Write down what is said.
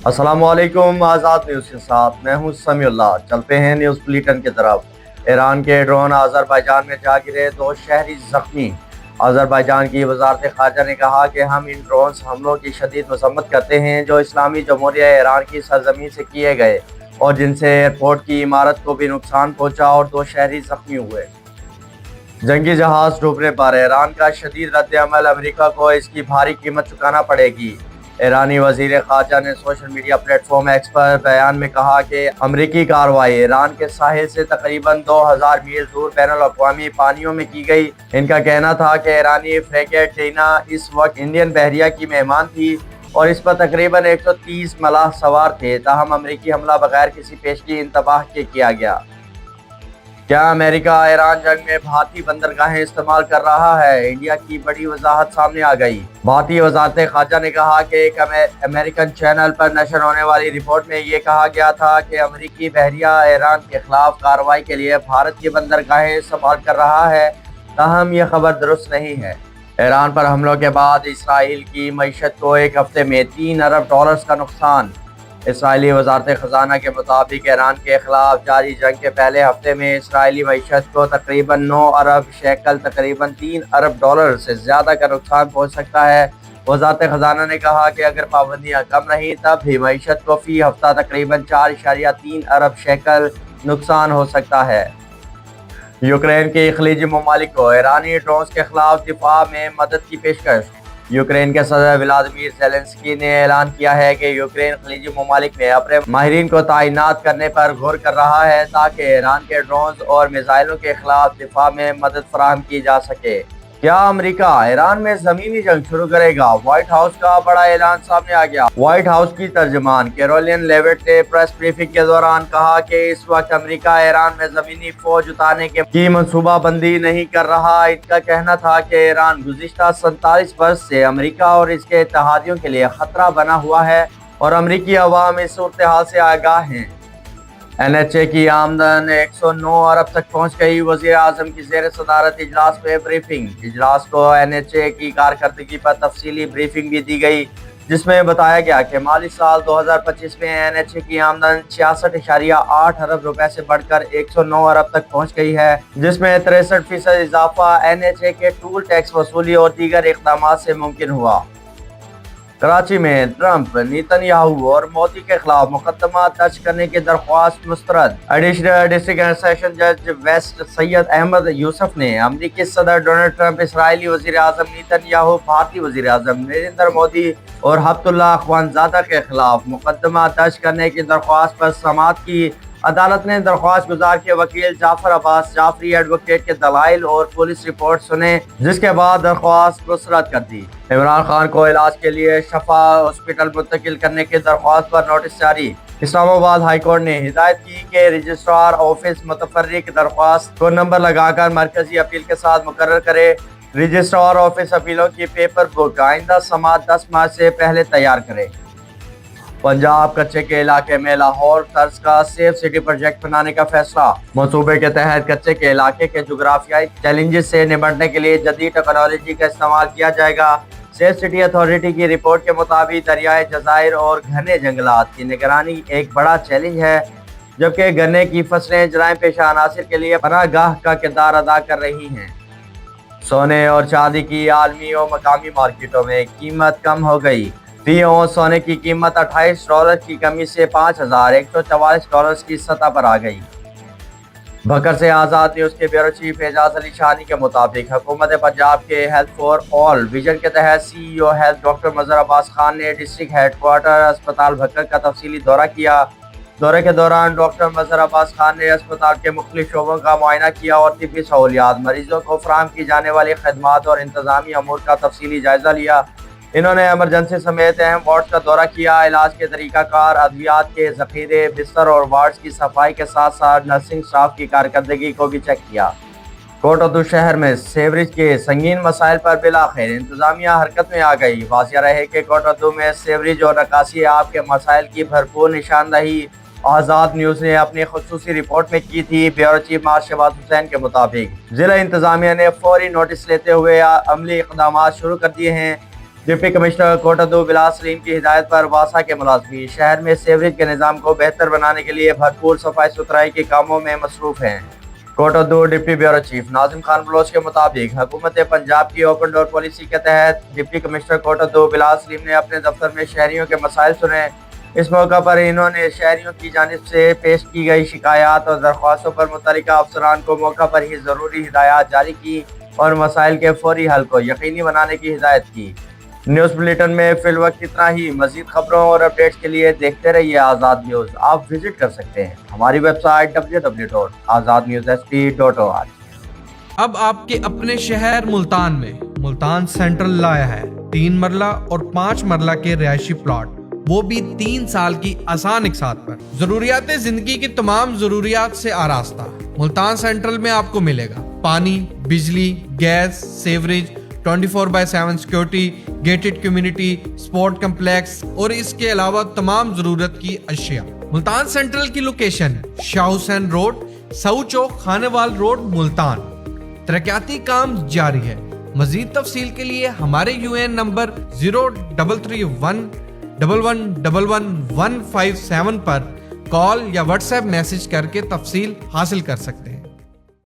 अस्सलाम वालेकुम। आज़ाद न्यूज़ के साथ मैं हूं समी उल्लाह। चलते हैं न्यूज़ बुलेटिन की तरफ। ईरान के ड्रोन अज़रबैजान में जा गिरे, 2 शहरी जख्मी। अज़रबैजान की वज़ारत ख़ारजा ने कहा कि हम इन ड्रोन हमलों की शदीद मज़म्मत करते हैं जो इस्लामी जमहूरिया ईरान की सरजमीन से किए गए और जिनसे एयरपोर्ट की इमारत को भी नुकसान पहुँचा और 2 शहरी जख्मी हुए। जंगी जहाज़ डूबने पर ईरान का शदीद रद्द-ए-अमल, अमेरिका को इसकी भारी कीमत चुकाना पड़ेगी। ईरानी वज़ीर ख़ारजा ने सोशल मीडिया प्लेटफॉर्म एक्स पर बयान में कहा कि अमरीकी कार्रवाई ईरान के साहिल से तकरीबन 2000 मील दूर बैनुल-अक़वामी पानियों में की गई। इनका कहना था कि ईरानी फ्रैगेट डीना इस वक्त इंडियन बहरिया की मेहमान थी और इस पर तकरीबन 130 मलाह सवार थे, ताहम अमरीकी हमला बगैर किसी पेशगी इंतबाह के किया गया। क्या अमेरिका ईरान जंग में भारतीय बंदरगाहें इस्तेमाल कर रहा है? इंडिया की बड़ी वजाहत सामने आ गई। भारतीय वजारत ख़ारजा ने कहा कि एक अमेरिकन चैनल पर नशर होने वाली रिपोर्ट में ये कहा गया था कि अमरीकी बहरिया ईरान के खिलाफ कार्रवाई के लिए भारत की बंदरगाहें इस्तेमाल कर रहा है, ताहम यह खबर दुरुस्त नहीं है। ईरान पर हमलों के बाद इसराइल की मईशत को एक हफ्ते में $3 अरब का नुकसान। इसराइली वजारत ख़जाना के मुताबिक ईरान के खिलाफ जारी जंग के पहले हफ्ते में इसराइली मईशत को तकरीबन 9 अरब शेकल, तकरीबन $3 अरब से ज़्यादा का नुकसान पहुँच सकता है। वजारत ख़जाना ने कहा कि अगर पाबंदियाँ कम रहीं तब भी मईशत को फ़ी हफ्ता तकरीबन 4.3 अरब शेकल नुकसान हो सकता है। यूक्रेन के खलीजी ममालिक को ईरानी ड्रोन के खिलाफ दिफा में मदद की पेशकश। यूक्रेन के सदर व्लादिमीर ज़ेलेंस्की ने ऐलान किया है कि यूक्रेन खलीजी ममालिक में अपने माहिरीन को तैनात करने पर गौर कर रहा है ताकि ईरान के ड्रोन और मिसाइलों के खिलाफ दिफा में मदद फराहम की जा सके। क्या अमेरिका ईरान में जमीनी जंग शुरू करेगा? व्हाइट हाउस का बड़ा ऐलान सामने आ गया। व्हाइट हाउस की तर्जमान कैरोलिन लेविट ने प्रेस ब्रीफिंग के दौरान कहा कि इस वक्त अमेरिका ईरान में जमीनी फौज उतारने की मंसूबा बंदी नहीं कर रहा। इनका कहना था कि ईरान गुज़िश्ता 47 वर्ष से अमेरिका और इसके इत्तेहादियों के लिए खतरा बना हुआ है और अमेरिकी अवाम इस सूरत हाल से आगाह हैं। NHA की आमदन 109 अरब तक पहुंच गई। वज़ीर आज़म की ज़ेर सदारत इजलास में ब्रीफिंग। इजलास को NHA की कारकर्दगी पर तफसीली ब्रीफिंग भी दी गई, जिसमें बताया गया कि माली साल 2025 में NHA की आमदन 66.8 अरब रुपए से बढ़कर 109 अरब तक पहुंच गई है, जिसमें 63% इजाफा NHA के टूल टैक्स वसूली और दीगर इक़दामात से मुमकिन हुआ। कराची में ट्रंप, नेतन्याहू और मोदी के खिलाफ मुकदमा दर्ज करने की दरख्वास्त मुस्तरद। एडिशनल डिस्ट्रिक्ट सेशन जज वेस्ट सैयद अहमद यूसुफ ने अमरीकी सदर डोनाल्ड ट्रंप, इसराइली वज़ीर आज़म नेतन्याहू, भारतीय वज़ीर आज़म नरेंद्र मोदी और हफ्तुल्लाह अखवानजादा के खिलाफ मुकदमा दर्ज करने की दरख्वास्त पर समाअत की। अदालत ने दरख्वास्त गुजार के वकील जाफर अब्बास जाफरी एडवोकेट के दलाइल और पुलिस रिपोर्ट सुने, जिसके बाद दरख्वास्त मुस्तरद कर दी। इमरान खान को इलाज के लिए शफा हॉस्पिटल मुंतकिल करने की दरख्वास्त पर नोटिस जारी। इस्लामाबाद हाई कोर्ट ने हिदायत की कि रजिस्ट्रार ऑफिस मुतफर्रिक दरख्वास्त को नंबर लगाकर मरकजी अपील के साथ मुकर्रर करे। रजिस्ट्रार ऑफिस अपीलों की पेपर बुक आइंदा समाअत 10 मार्च से पहले तैयार करे। पंजाब कच्चे के इलाके में लाहौर तर्ज का सेफ सिटी प्रोजेक्ट बनाने का फैसला। मंसूबे के तहत कच्चे के इलाके के जोग्राफियाई चैलेंजेस से निपटने के लिए जदीद टेक्नोलॉजी का इस्तेमाल किया जाएगा। सेफ सिटी अथॉरिटी की रिपोर्ट के मुताबिक दरियाए जज़ायर और घने जंगलात की निगरानी एक बड़ा चैलेंज है, जबकि गन्ने की फसलें जराइम पेशा अनासिर के लिए पनाहगाह का किरदार अदा कर रही हैं। सोने और चांदी की आलमी और मकामी मार्केटों में कीमत कम हो गई। फी औंस सोने की कीमत $28 की कमी से $5144 की सतह पर आ गई। भक्कर से आज़ाद न्यूज़ के ब्यूरो चीफ एजाज अली शानी के मुताबिक हुकूमत पंजाब के हेल्थ फॉर ऑल विजन के तहत CEO हेल्थ डॉक्टर मजहर अब्बास खान ने डिस्ट्रिक्ट हेडक्वार्टर अस्पताल भक्कर का तफसीली दौरा किया। दौरे के दौरान डॉक्टर मजहर अब्बास खान ने अस्पताल के मुख्तलिफ शोबों का मुआयना किया और तिब्बी सहूलियात, मरीजों को फराहम की जाने वाली खदमात और इंतजामी अमूर का तफसीली जायजा लिया। इन्होंने एमरजेंसी समेत अहम वार्ड्स का दौरा किया। इलाज के तरीकाकार, अद्वियात के ज़ख़ीरे, बिस्तर और वार्ड्स की सफाई के साथ साथ नर्सिंग स्टाफ की कारकर्दगी को भी चेक किया। कोटद्दू शहर में सेवरेज के संगीन मसाइल पर बिलाखिर इंतजामिया हरकत में आ गई। वाज़िया रहे कि कोटद्दू में सेवरेज और निकासी आब के मसाइल की भरपूर निशानदही आज़ाद न्यूज़ ने अपनी खुसूसी रिपोर्ट में की थी। ब्यूरो चीफ मार्शबाद हुसैन के मुताबिक जिला इंतजामिया ने फौरी नोटिस लेते हुए अमली इक़दामात शुरू कर दिए हैं। ڈپٹی کمشنر کوٹا 2 بلال سلیم کی ہدایت پر واسا کے ملازمین شہر میں سیوریج کے نظام کو بہتر بنانے کے لیے بھرپور صفائی ستھرائی کے کاموں میں مصروف ہیں۔ کوٹا 2 ڈپٹی بیورو چیف ناظم خان بلوچ کے مطابق حکومت پنجاب کی اوپن ڈور پالیسی کے تحت ڈپٹی کمشنر کوٹا 2 بلال سلیم نے اپنے دفتر میں شہریوں کے مسائل سنے۔ اس موقع پر انہوں نے شہریوں کی جانب سے پیش کی گئی شکایات اور درخواستوں پر متعلقہ افسران کو موقع پر ہی ضروری ہدایات جاری کی اور مسائل کے فوری حل کو یقینی بنانے کی ہدایت کی۔ نیوز بلیٹن میں فی الوقت اتنا ہی۔ مزید خبروں اور اپڈیٹس کے لیے دیکھتے رہیے آزاد نیوز۔ آپ وزٹ کر سکتے ہیں ہماری ویب سائٹ www.azadnewsSP.org۔ اب آپ کے اپنے شہر ملتان میں ملتان سینٹرل لایا ہے 3 مرلہ اور 5 مرلہ کے رہائشی پلاٹ، وہ بھی 3 سال کی آسان اقساط پر۔ ضروریات زندگی کی تمام ضروریات سے آراستہ ملتان سینٹرل میں آپ کو ملے گا۔ پانی، بجلی، gas, sewerage, 24/7 security, gated community, sport complex اور اس کے علاوہ تمام ضرورت کی اشیاء۔ ملتان سینٹرل کی لوکیشن شاہ حسین روڈ، سعو چوک، خانے وال روڈ، ملتان۔ ترقیاتی کام جاری ہے۔ مزید تفصیل کے لیے ہمارے UN نمبر 0331111157 پر کال یا واٹس ایپ میسج کر کے تفصیل حاصل کر سکتے ہیں۔